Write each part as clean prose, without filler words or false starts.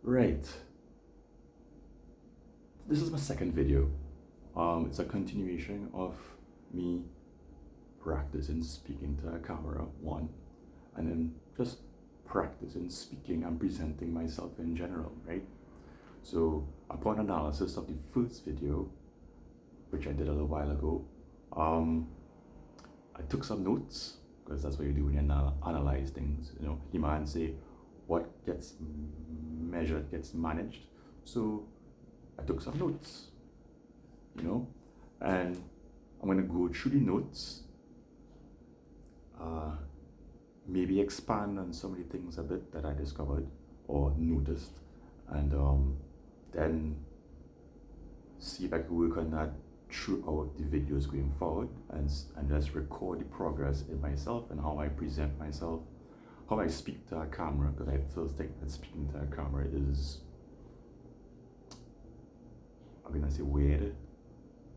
Right. This is my second video. It's a continuation of me practicing speaking to a camera, one, and then just practicing speaking and presenting myself in general, right? So upon analysis of the first video, which I did a little while ago, I took some notes, because that's what you do when you analyze things. You know, the man say, what gets measured gets managed. So I took some notes, you know, and I'm going to go through the notes, maybe expand on some of the things a bit that I discovered or noticed, and then see if I can work on that throughout the videos going forward, and just record the progress in myself and how I present myself, how I speak to a camera, because I still think that speaking to a camera is, I'm gonna say weird,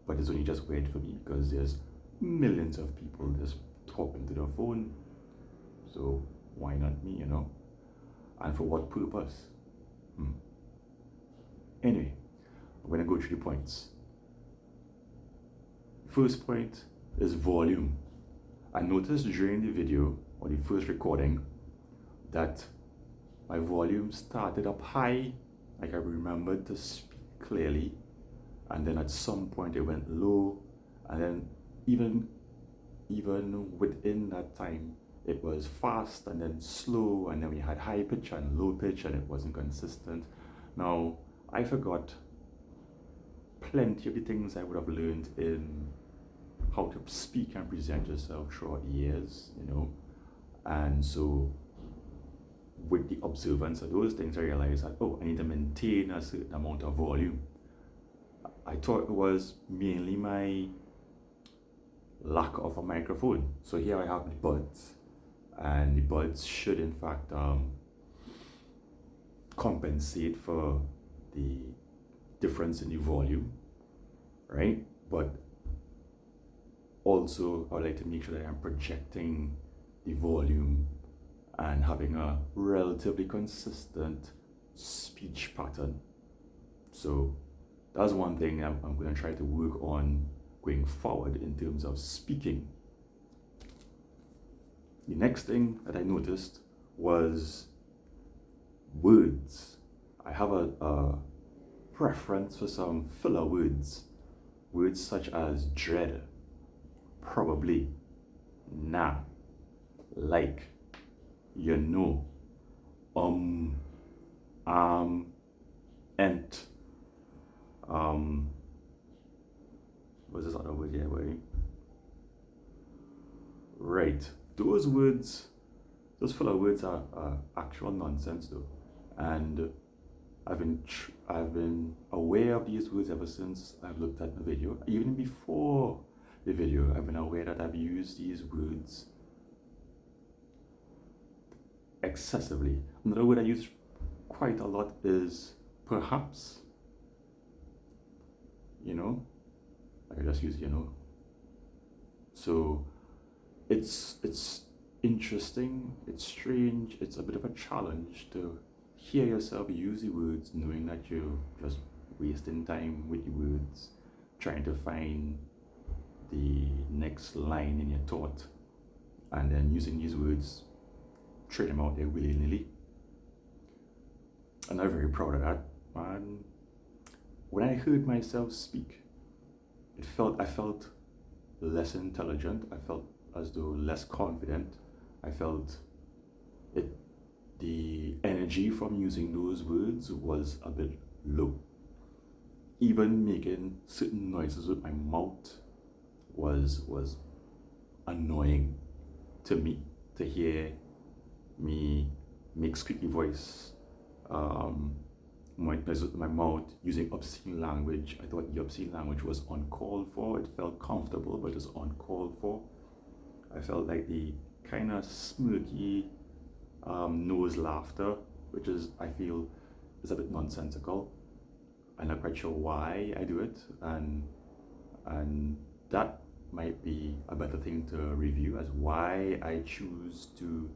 but it's only just weird for me because there's millions of people just talking to their phone. So why not me, you know? And for what purpose? Anyway, I'm gonna go through the points. First point is volume. I noticed during the video or the first recording that my volume started up high, like I remembered to speak clearly, and then at some point it went low, and then even within that time it was fast and then slow, and then we had high pitch and low pitch, and it wasn't consistent. Now I forgot plenty of the things I would have learned in how to speak and present yourself throughout the years, you know. And so with the observance of those things, I realized that, oh, I need to maintain a certain amount of volume. I thought it was mainly my lack of a microphone. So here I have the buds, and the buds should in fact compensate for the difference in the volume, right? But also I would like to make sure that I'm projecting the volume and having a relatively consistent speech pattern. So that's one thing I'm going to try to work on going forward in terms of speaking. The next thing that I noticed was words. I have a preference for some filler words. Words such as dread, probably, nah, like, you know, ent, what's this other word here, boy? Right, those words, those filler words are actual nonsense though, and I've been aware of these words ever since I've looked at the video. Even before the video, I've been aware that I've used these words excessively. Another word I use quite a lot is perhaps, you know. I can just use you know. So it's interesting, it's strange, it's a bit of a challenge to hear yourself use the words knowing that you're just wasting time with the words, trying to find the next line in your thought, and then using these words, throw them out there willy-nilly. And I'm very proud of that. And when I heard myself speak, I felt less intelligent. I felt as though less confident. I felt the energy from using those words was a bit low. Even making certain noises with my mouth was annoying to me, to hear me make squeaky voice, my mouth, using obscene language. I thought the obscene language was uncalled for. It felt comfortable, but it was uncalled for. I felt like the kind of smirky nose laughter, which is, I feel, is a bit nonsensical. I'm not quite sure why I do it, and that might be a better thing to review, as why I choose to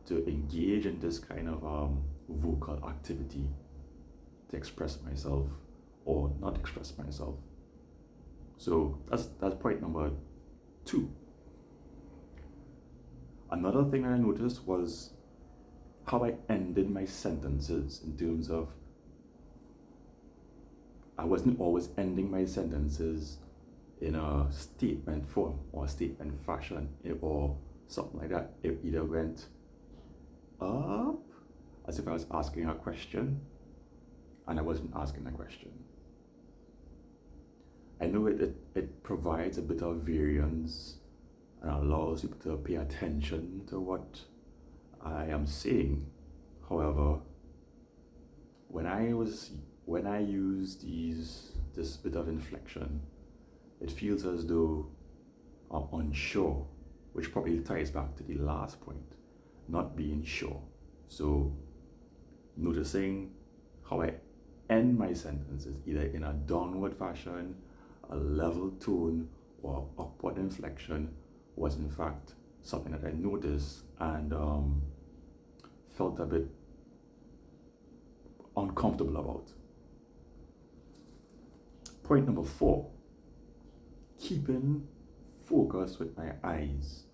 to engage in this kind of vocal activity to express myself or not express myself. So that's point number 2. Another thing I noticed was how I ended my sentences, in terms of I wasn't always ending my sentences in a statement form or statement fashion or something like that. It either went up as if I was asking a question and I wasn't asking a question. I know it provides a bit of variance and allows you to pay attention to what I am saying. However, when I use this bit of inflection, it feels as though I'm unsure, which probably ties back to the last point, not being sure. So noticing how I end my sentences, either in a downward fashion, a level tone, or upward inflection, was in fact something that I noticed and felt a bit uncomfortable about. Point number 4, keeping focus with my eyes.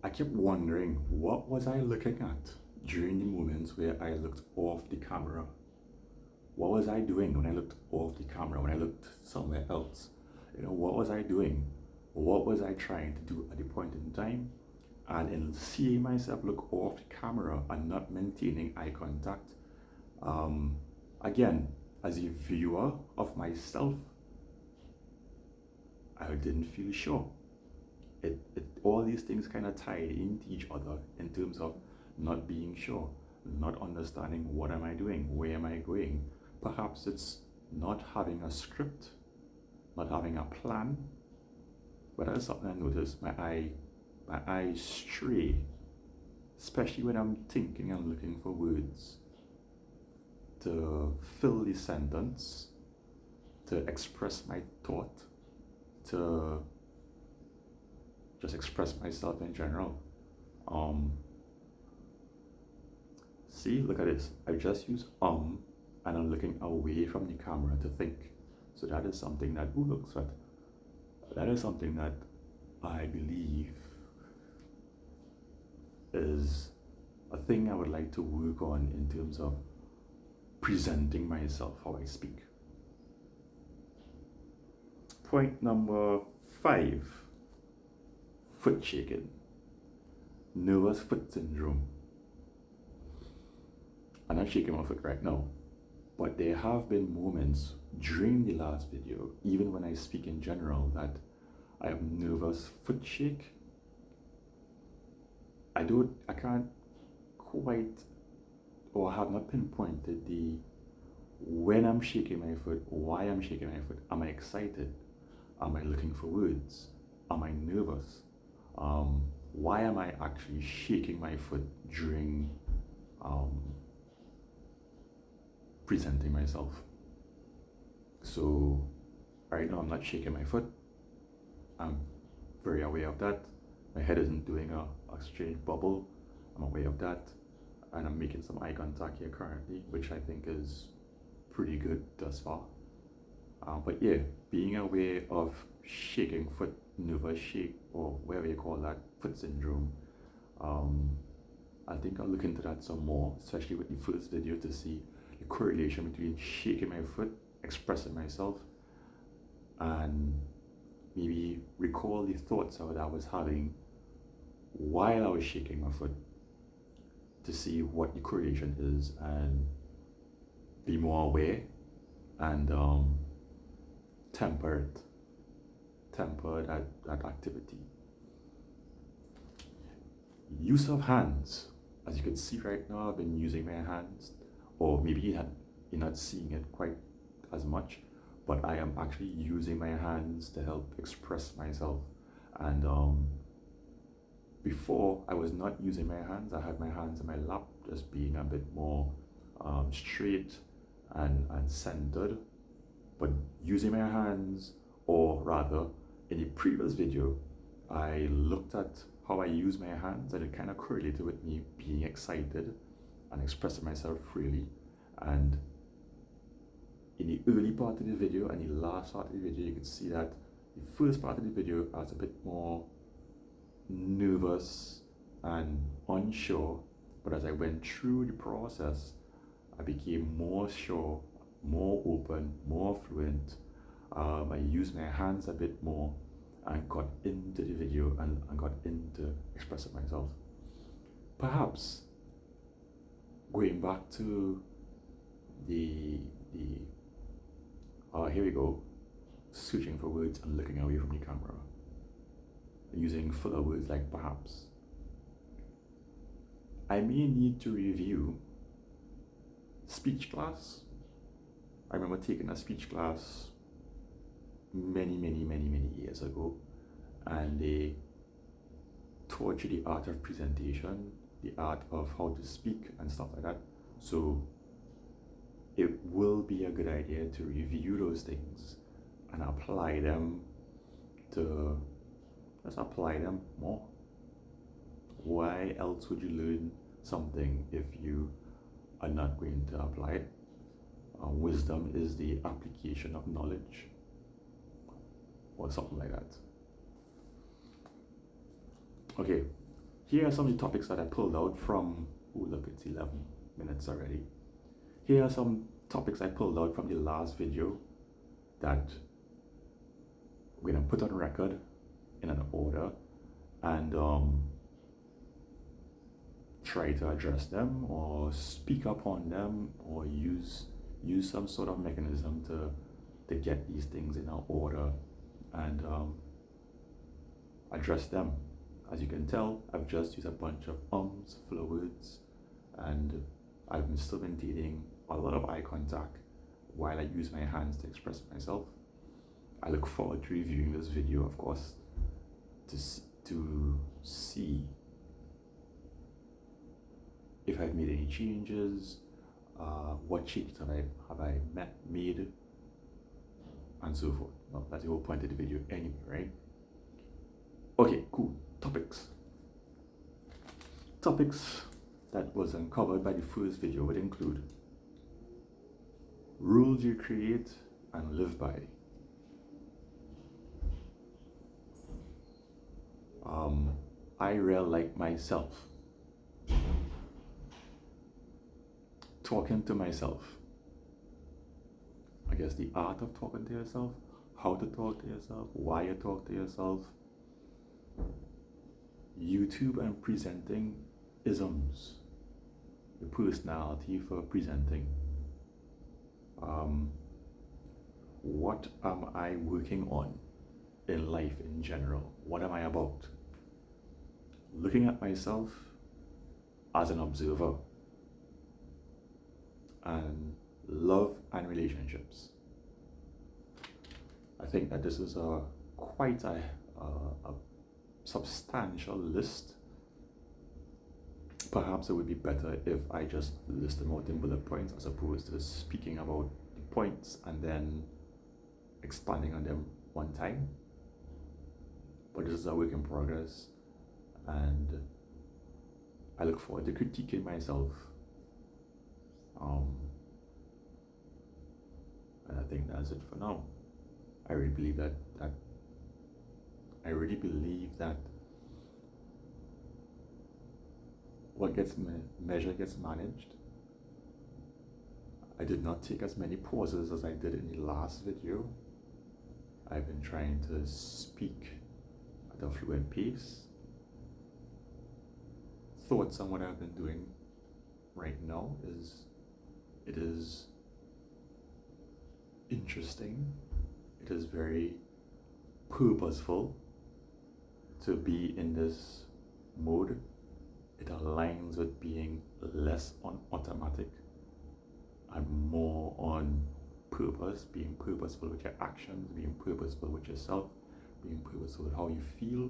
I kept wondering, what was I looking at during the moments where I looked off the camera? What was I doing when I looked off the camera, when I looked somewhere else? What was I doing? What was I trying to do at the point in time? And in seeing myself look off the camera and not maintaining eye contact, again, as a viewer of myself, I didn't feel sure. All these things kind of tied into each other in terms of not being sure, not understanding what am I doing, where am I going. Perhaps it's not having a script, not having a plan, but that's something I noticed. My eyes stray, especially when I'm thinking and looking for words to fill the sentence, to express my thought, to just express myself in general. See, look at this. I just use and I'm looking away from the camera to think. So that is something that, that is something that I believe is a thing I would like to work on in terms of presenting myself, how I speak. Point number 5, foot shaking, nervous foot syndrome. I'm not shaking my foot right now, but there have been moments during the last video, even when I speak in general, that I have nervous foot shake. I can't quite, or have not pinpointed when I'm shaking my foot, why I'm shaking my foot. Am I excited? Am I looking for words? Am I nervous? Why am I actually shaking my foot during presenting myself? So right now I'm not shaking my foot. I'm very aware of that. My head isn't doing a straight bubble. I'm aware of that. And I'm making some eye contact here currently, which I think is pretty good thus far. But yeah, being aware of shaking foot, nervous shake, or whatever you call that, foot syndrome. I think I'll look into that some more, especially with the first video, to see the correlation between shaking my foot, expressing myself, and maybe recall the thoughts that I was having while I was shaking my foot, to see what the correlation is and be more aware and temper that activity. Use of hands. As you can see right now, I've been using my hands, or maybe you're not seeing it quite as much, but I am actually using my hands to help express myself. And before, I was not using my hands. I had my hands in my lap, just being a bit more straight and centered. But using my hands, or rather, in the previous video, I looked at how I use my hands, and it kind of correlated with me being excited and expressing myself freely. And in the early part of the video and the last part of the video, you can see that the first part of the video I was a bit more nervous and unsure, but as I went through the process, I became more sure, more open, more fluent. I used my hands a bit more and got into the video and got into expressing myself. Perhaps going back to the here we go, searching for words and looking away from the camera, using fuller words like perhaps. I may need to review speech class. I remember taking a speech class many years ago, and they taught you the art of presentation, the art of how to speak and stuff like that. So it will be a good idea to review those things and apply them to, let's apply them more. Why else would you learn something if you are not going to apply it? Wisdom is the application of knowledge, or something like that. Okay, here are some of the topics that I pulled out from, oh look, it's 11 minutes already. Here are some topics I pulled out from the last video that we're gonna put on record in an order and try to address them or speak upon them or use some sort of mechanism to get these things in our order and address them. As you can tell, I've just used a bunch of filler words, and I've been still maintaining a lot of eye contact while I use my hands to express myself. I look forward to reviewing this video, of course, to see if I've made any changes, what changes have I made, and so forth. Well, that's the whole point of the video anyway, right? Okay, cool. Topics that was uncovered by the first video would include rules you create and live by. I really like myself. Talking to myself. I guess the art of talking to yourself, how to talk to yourself, why you talk to yourself. YouTube and presenting isms, the personality for presenting. What am I working on in life in general? What am I about? Looking at myself as an observer. And love and relationships. I think that this is quite a substantial list. Perhaps it would be better if I just list them out in bullet points as opposed to speaking about the points and then expanding on them one time. But this is a work in progress, and I look forward to critiquing myself. And I think that's it for now. I really believe that what gets measured gets managed. I did not take as many pauses as I did in the last video. I've been trying to speak at a fluent pace. Thoughts on what I've been doing right now is, it is interesting. It is very purposeful to be in this mode. It aligns with being less on automatic and more on purpose, being purposeful with your actions, being purposeful with yourself, being purposeful with how you feel,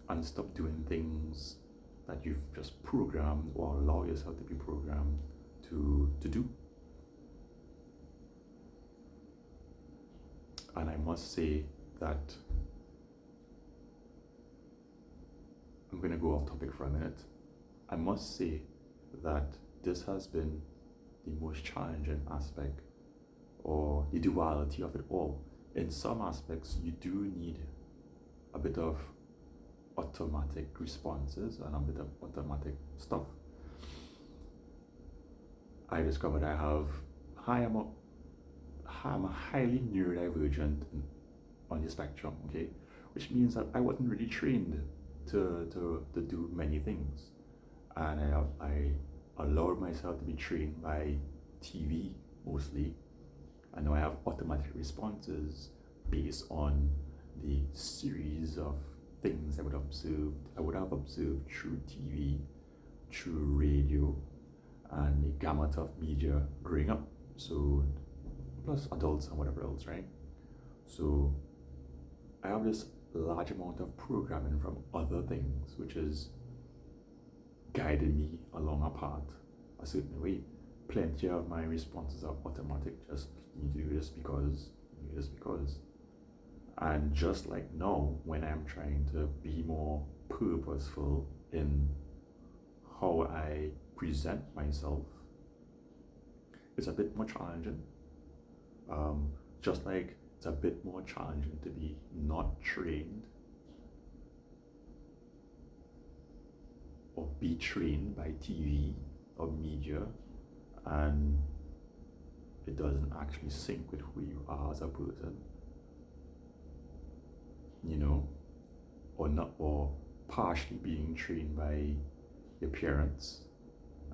and stop doing things that you've just programmed or allow yourself to be programmed to do. And I must say that going to go off topic for a minute. I must say that this has been the most challenging aspect, or the duality of it all. In some aspects, you do need a bit of automatic responses and a bit of automatic stuff. I discovered I'm a highly neurodivergent on the spectrum, okay? Which means that I wasn't really trained to do many things. And I allowed myself to be trained by TV mostly. I know I have automatic responses based on the series of things I would have observed through TV, through radio, and the gamut of media growing up. So, plus adults and whatever else, right? So, I have this large amount of programming from other things, which is guiding me along a path a certain way. Plenty of my responses are automatic, just you do this because, And just like now, when I'm trying to be more purposeful in how I present myself, it's a bit more challenging. Just like it's a bit more challenging to be not trained or be trained by TV or media, and it doesn't actually sync with who you are as a person, or partially being trained by your parents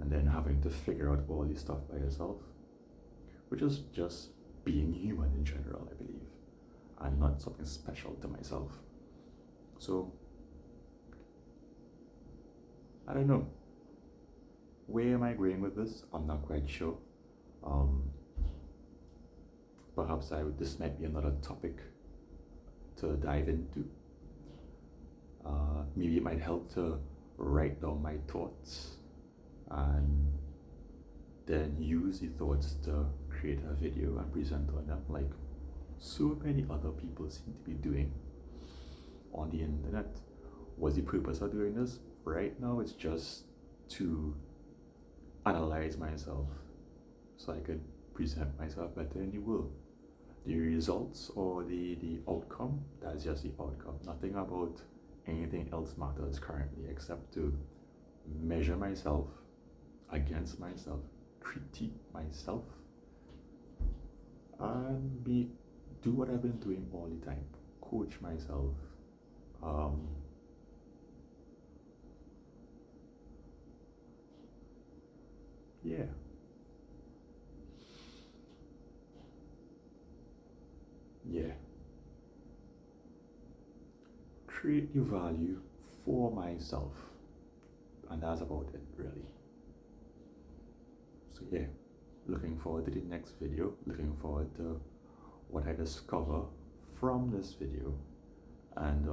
and then having to figure out all this stuff by yourself, which is just being human in general, I believe, and not something special to myself. So, I don't know. Where am I going with this? I'm not quite sure. Perhaps this might be another topic to dive into. Maybe it might help to write down my thoughts and then use the thoughts to create a video and present on them, like so many other people seem to be doing on the internet. What's the purpose of doing this? Right now, it's just to analyze myself so I could present myself better in the world. The results or the outcome, that's just the outcome. Nothing about anything else matters currently except to measure myself against myself, critique myself, and do what I've been doing all the time, coach myself. Yeah. Yeah. Create new value for myself. And that's about it, really. So, yeah. Looking forward to the next video. Looking forward to what I discover from this video. And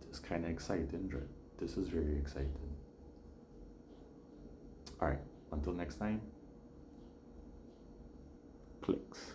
it's kind of exciting. This is very exciting. Alright, until next time. Clicks.